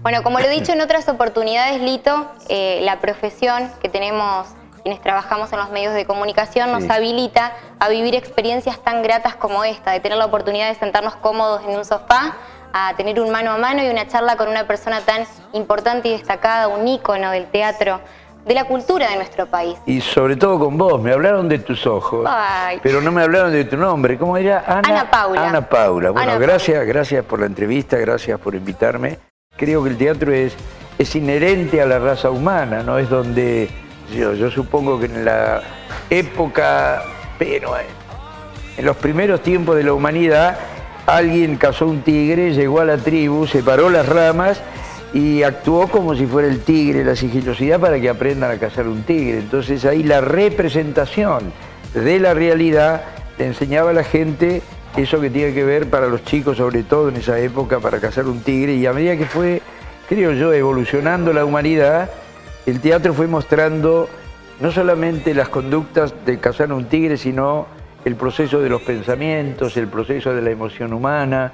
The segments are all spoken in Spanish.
Bueno, como lo he dicho en otras oportunidades, Lito, la profesión que tenemos quienes trabajamos en los medios de comunicación nos habilita a vivir experiencias tan gratas como esta, de tener la oportunidad de sentarnos cómodos en un sofá, a tener un mano a mano y una charla con una persona tan importante y destacada, un ícono del teatro, de la cultura de nuestro país. Y sobre todo con vos, me hablaron de tus ojos, pero no me hablaron de tu nombre. ¿Cómo era? Ana Paula. Ana Paula. Bueno, Ana gracias por la entrevista, gracias por invitarme. Creo que el teatro es inherente a la raza humana, ¿no? Es donde yo supongo que en la época, pero en los primeros tiempos de la humanidad, alguien cazó un tigre, llegó a la tribu, separó las ramas y actuó como si fuera el tigre, la sigilosidad, para que aprendan a cazar un tigre. Entonces ahí la representación de la realidad le enseñaba a la gente eso que tiene que ver para los chicos, sobre todo en esa época, para cazar un tigre. Y a medida que fue, creo yo, evolucionando la humanidad, el teatro fue mostrando no solamente las conductas de cazar un tigre, sino el proceso de los pensamientos, el proceso de la emoción humana.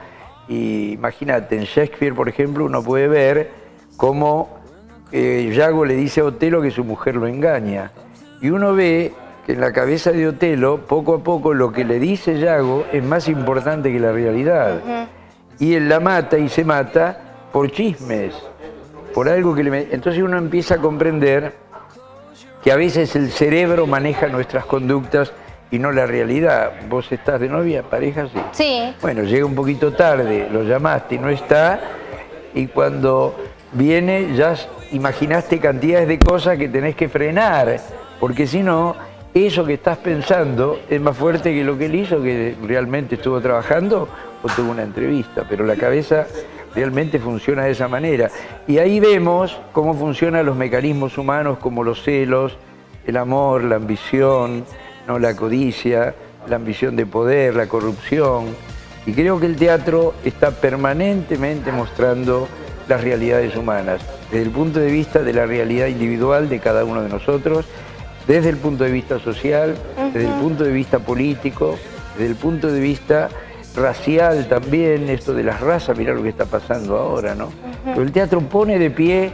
Y imagínate, en Shakespeare, por ejemplo, uno puede ver cómo Yago le dice a Otelo que su mujer lo engaña. Y uno ve que en la cabeza de Otelo, poco a poco, lo que le dice Yago es más importante que la realidad. Y él la mata y se mata por chismes, por algo que le... Entonces uno empieza a comprender que a veces el cerebro maneja nuestras conductas y no la realidad. ¿Vos estás de novia, pareja? Sí. Sí. Bueno, llega un poquito tarde, lo llamaste y no está, y cuando viene ya imaginaste cantidades de cosas que tenés que frenar, porque si no, eso que estás pensando es más fuerte que lo que él hizo, que realmente estuvo trabajando o tuvo una entrevista, pero la cabeza realmente funciona de esa manera. Y ahí vemos cómo funcionan los mecanismos humanos, como los celos, el amor, la ambición, ¿no? La codicia, la ambición de poder, la corrupción. Y creo que el teatro está permanentemente mostrando las realidades humanas, desde el punto de vista de la realidad individual de cada uno de nosotros, desde el punto de vista social, desde el punto de vista político, desde el punto de vista racial también, esto de las razas, mirá lo que está pasando ahora, ¿no? Pero el teatro pone de pie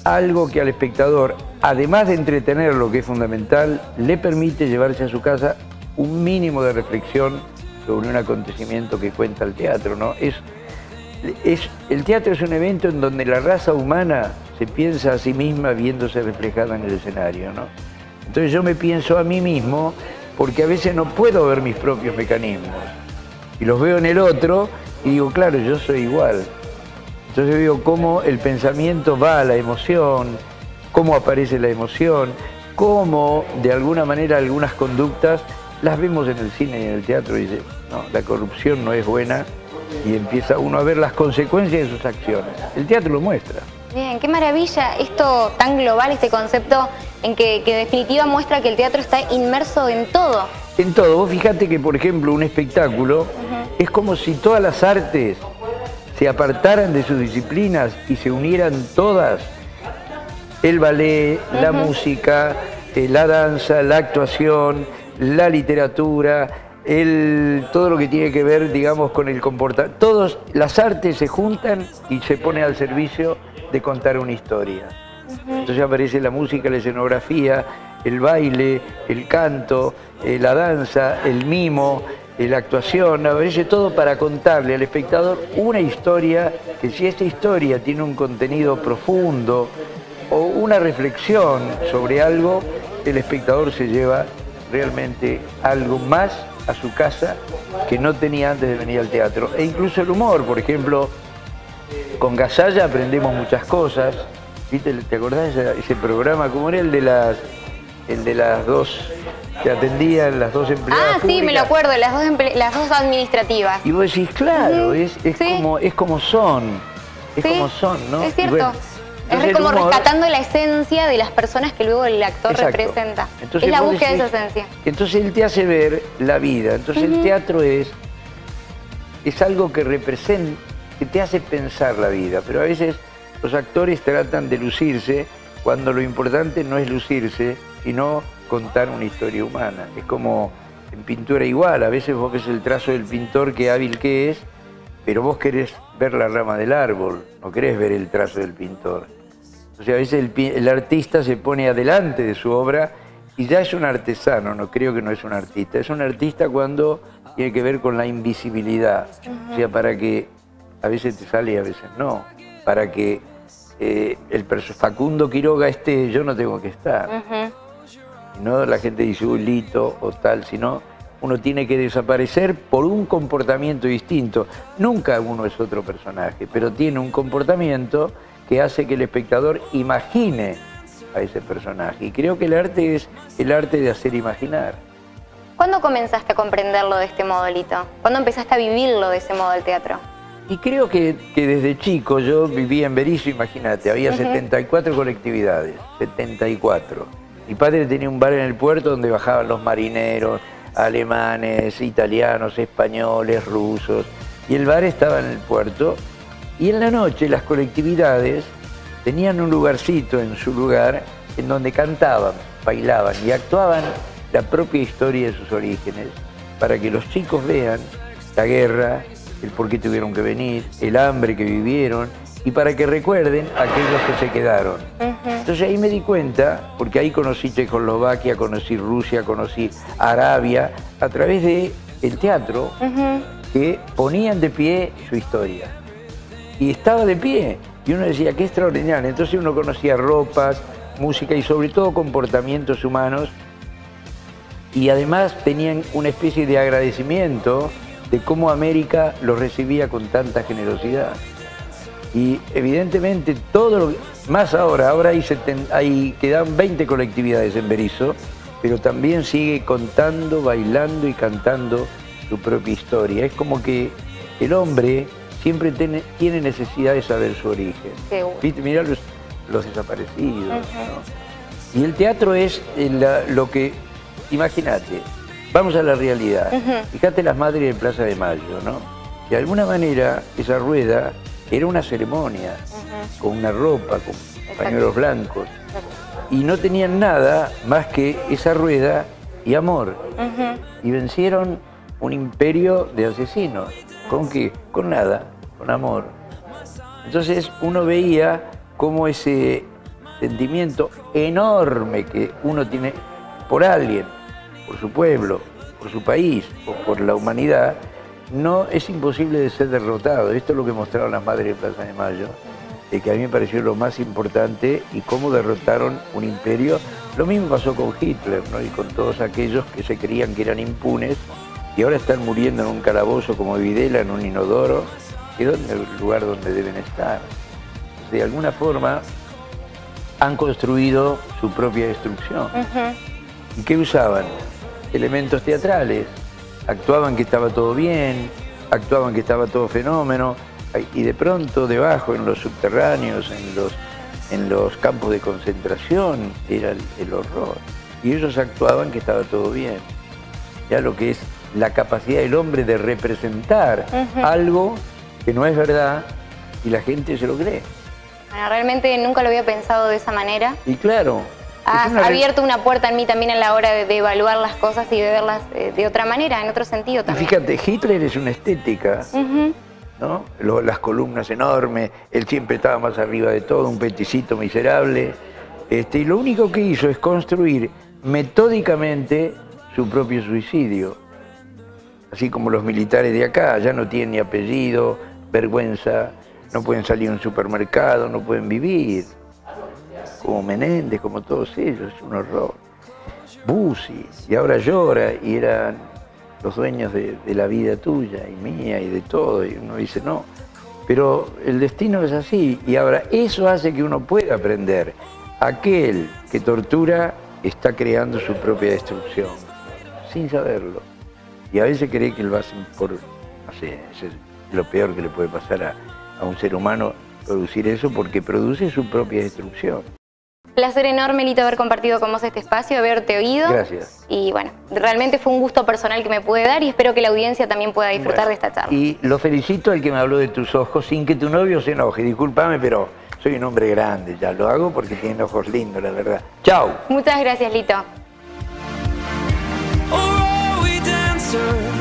algo que al espectador, además de entretenerlo, que es fundamental, le permite llevarse a su casa un mínimo de reflexión sobre un acontecimiento que cuenta el teatro, ¿no? El teatro es un evento en donde la raza humana se piensa a sí misma viéndose reflejada en el escenario, ¿no? Entonces yo me pienso a mí mismo porque a veces no puedo ver mis propios mecanismos y los veo en el otro y digo, claro, yo soy igual. Entonces veo cómo el pensamiento va a la emoción, cómo aparece la emoción, cómo de alguna manera algunas conductas las vemos en el cine y en el teatro y dice, no, la corrupción no es buena, y empieza uno a ver las consecuencias de sus acciones. El teatro lo muestra. Bien, qué maravilla esto tan global, este concepto en que en definitiva muestra que el teatro está inmerso en todo. En todo. Vos fíjate que, por ejemplo, un espectáculo es como si todas las artes se apartaran de sus disciplinas y se unieran todas. El ballet, la música, la danza, la actuación, la literatura, todo lo que tiene que ver, digamos, con el comportamiento. Todas las artes se juntan y se ponen al servicio de contar una historia. Entonces aparece la música, la escenografía, el baile, el canto, la danza, el mimo, la actuación, aparece todo para contarle al espectador una historia que, si esta historia tiene un contenido profundo o una reflexión sobre algo, el espectador se lleva realmente algo más a su casa que no tenía antes de venir al teatro. E incluso el humor, por ejemplo, con Gasalla aprendemos muchas cosas. ¿Viste? ¿Te acordás de ese programa? ¿Cómo era el de las dos que atendían, las dos empleadas públicas? Sí, me lo acuerdo, las dos administrativas. Y vos decís, claro, es como son, como son, ¿no? Es cierto. Bueno, es como rescatando la esencia de las personas que luego el actor representa. Entonces, es la búsqueda de esa esencia. Entonces él te hace ver la vida. Entonces el teatro es algo que representa, que te hace pensar la vida. Pero a veces los actores tratan de lucirse cuando lo importante no es lucirse, sino contar una historia humana. Es como en pintura igual. A veces vos ves el trazo del pintor, qué hábil que es, pero vos querés ver la rama del árbol, no querés ver el trazo del pintor. O sea, a veces el artista se pone adelante de su obra y ya es un artesano, no creo que no es un artista. Es un artista cuando tiene que ver con la invisibilidad. O sea, para que a veces te sale y a veces no. Para que Facundo Quiroga esté, yo no tengo que estar. No la gente dice, uy, Lito o tal, sino uno tiene que desaparecer por un comportamiento distinto. Nunca uno es otro personaje, pero tiene un comportamiento que hace que el espectador imagine a ese personaje. Y creo que el arte es el arte de hacer imaginar. ¿Cuándo comenzaste a comprenderlo de este modo, Lito? ¿Cuándo empezaste a vivirlo de ese modo el teatro? Y creo que desde chico yo vivía en Berisso, imagínate, había 74 colectividades, 74. Mi padre tenía un bar en el puerto donde bajaban los marineros, alemanes, italianos, españoles, rusos. Y el bar estaba en el puerto. Y en la noche las colectividades tenían un lugarcito en su lugar en donde cantaban, bailaban y actuaban la propia historia de sus orígenes para que los chicos vean la guerra, el por qué tuvieron que venir, el hambre que vivieron y para que recuerden a aquellos que se quedaron. Entonces ahí me di cuenta, porque ahí conocí Checoslovaquia, conocí Rusia, conocí Arabia, a través del teatro que ponían de pie su historia. Y estaba de pie, y uno decía, qué extraordinario. Entonces uno conocía ropas, música y sobre todo comportamientos humanos, y además tenían una especie de agradecimiento de cómo América los recibía con tanta generosidad. Y evidentemente todo lo más ahora quedan 20 colectividades en Berisso, pero también sigue contando, bailando y cantando su propia historia. Es como que el hombre siempre tiene necesidad de saber su origen. ¿Viste? Mirá los desaparecidos, ¿no? Y el teatro es lo que, imagínate, vamos a la realidad. Fíjate las madres de Plaza de Mayo, ¿no? De alguna manera esa rueda era una ceremonia, con una ropa, con pañuelos blancos. Y no tenían nada más que esa rueda y amor. Y vencieron un imperio de asesinos. ¿Con qué? Con nada, con amor. Entonces uno veía cómo ese sentimiento enorme que uno tiene por alguien, por su pueblo, por su país o por la humanidad, no es imposible de ser derrotado. Esto es lo que mostraron las madres de Plaza de Mayo, de que a mí me pareció lo más importante y cómo derrotaron un imperio. Lo mismo pasó con Hitler, ¿no? Y con todos aquellos que se creían que eran impunes y ahora están muriendo en un calabozo como Videla, en un inodoro, que es el lugar donde deben estar. De alguna forma han construido su propia destrucción. ¿Y qué usaban? Elementos teatrales. Actuaban que estaba todo bien, actuaban que estaba todo fenómeno, y de pronto debajo, en los subterráneos, en los campos de concentración, era el horror. Y ellos actuaban que estaba todo bien. Ya lo que es la capacidad del hombre de representar algo que no es verdad y la gente se lo cree. Bueno, realmente nunca lo había pensado de esa manera. Y claro. Has abierto una puerta en mí también a la hora de evaluar las cosas y de verlas de otra manera, en otro sentido también. Y fíjate, Hitler es una estética, ¿no? Las columnas enormes, él siempre estaba más arriba de todo, un peticito miserable. Y lo único que hizo es construir metódicamente su propio suicidio. Así como los militares de acá, ya no tienen ni apellido, vergüenza, no pueden salir a un supermercado, no pueden vivir. Como Menéndez, como todos ellos, es un horror. Bussi, y ahora llora, y eran los dueños de la vida tuya y mía y de todo, y uno dice no. Pero el destino es así, y ahora eso hace que uno pueda aprender. Aquel que tortura está creando su propia destrucción, sin saberlo. Y a veces cree que lo hacen por, no sé, es lo peor que le puede pasar a un ser humano, producir eso, porque produce su propia destrucción. Placer enorme, Lito, haber compartido con vos este espacio, haberte oído. Gracias. Y bueno, realmente fue un gusto personal que me pude dar y espero que la audiencia también pueda disfrutar de esta charla. Y lo felicito al que me habló de tus ojos sin que tu novio se enoje. Discúlpame, pero soy un hombre grande, ya lo hago porque tienen ojos lindos, la verdad. ¡Chao! Muchas gracias, Lito. Or are we dancers?